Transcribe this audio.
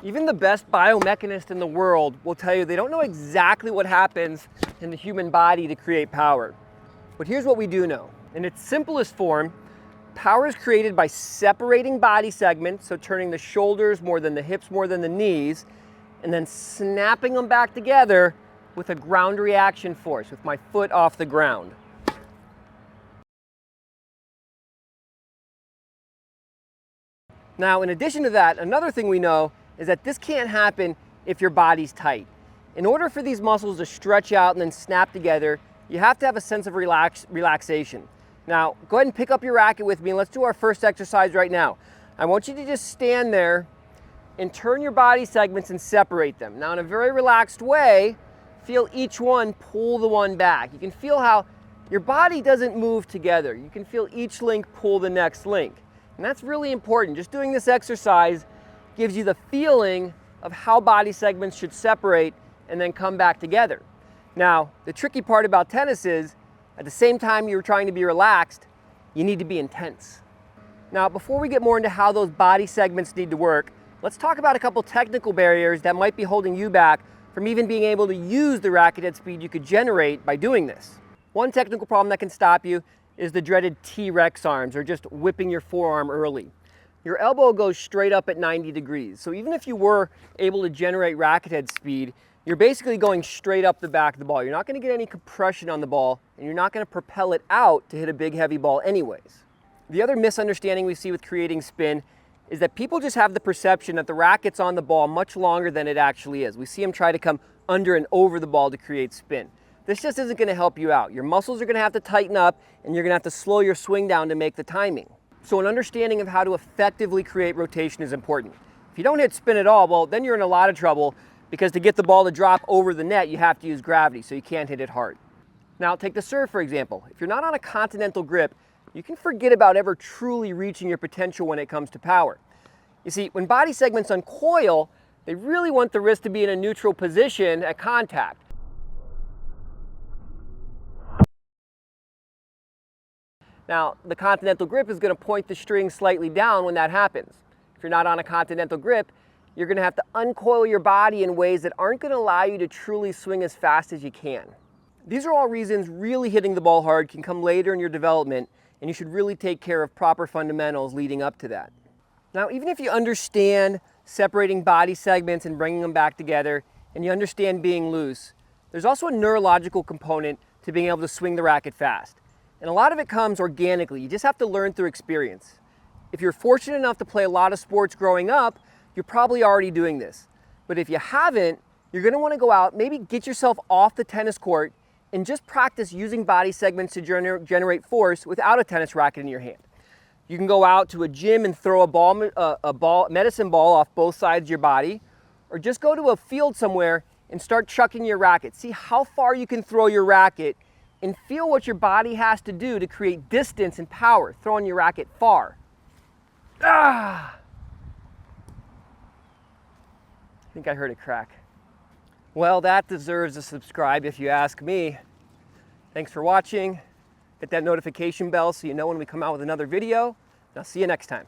Even the best biomechanists in the world will tell you they don't know exactly what happens in the human body to create power. But here's what we do know. In its simplest form, power is created by separating body segments, so turning the shoulders more than the hips, more than the knees, and then snapping them back together with a ground reaction force, with my foot off the ground. Now, in addition to that, another thing we know is that this can't happen if your body's tight. In order for these muscles to stretch out and then snap together, you have to have a sense of relaxation. Now, go ahead and pick up your racket with me and let's do our first exercise right now. I want you to just stand there and turn your body segments and separate them. Now, in a very relaxed way, feel each one pull the one back. You can feel how your body doesn't move together. You can feel each link pull the next link. And that's really important. Just doing this exercise gives you the feeling of how body segments should separate and then come back together. Now, the tricky part about tennis is, at the same time you're trying to be relaxed, you need to be intense. Now, before we get more into how those body segments need to work, let's talk about a couple technical barriers that might be holding you back from even being able to use the racket head speed you could generate by doing this. One technical problem that can stop you is the dreaded T-Rex arms, or just whipping your forearm early. Your elbow goes straight up at 90 degrees. So even if you were able to generate racket head speed, you're basically going straight up the back of the ball. You're not going to get any compression on the ball, and you're not going to propel it out to hit a big heavy ball anyways. The other misunderstanding we see with creating spin is that people just have the perception that the racket's on the ball much longer than it actually is. We see them try to come under and over the ball to create spin. This just isn't going to help you out. Your muscles are going to have to tighten up, and you're going to have to slow your swing down to make the timing. So an understanding of how to effectively create rotation is important. If you don't hit spin at all, well, then you're in a lot of trouble, because to get the ball to drop over the net, you have to use gravity, so you can't hit it hard. Now, take the serve, for example. If you're not on a continental grip, you can forget about ever truly reaching your potential when it comes to power. You see, when body segments uncoil, they really want the wrist to be in a neutral position at contact. Now, the continental grip is going to point the string slightly down when that happens. If you're not on a continental grip, you're going to have to uncoil your body in ways that aren't going to allow you to truly swing as fast as you can. These are all reasons really hitting the ball hard can come later in your development, and you should really take care of proper fundamentals leading up to that. Now, even if you understand separating body segments and bringing them back together, and you understand being loose, there's also a neurological component to being able to swing the racket fast. And a lot of it comes organically. You just have to learn through experience. If you're fortunate enough to play a lot of sports growing up, you're probably already doing this. But if you haven't, you're going to want to go out, maybe get yourself off the tennis court and just practice using body segments to generate force without a tennis racket in your hand. You can go out to a gym and throw a medicine ball off both sides of your body, or just go to a field somewhere and start chucking your racket. See how far you can throw your racket and feel what your body has to do to create distance and power, throwing your racket far. Ah! I think I heard it crack. Well, that deserves a subscribe if you ask me. Thanks for watching. Hit that notification bell so you know when we come out with another video. And I'll see you next time.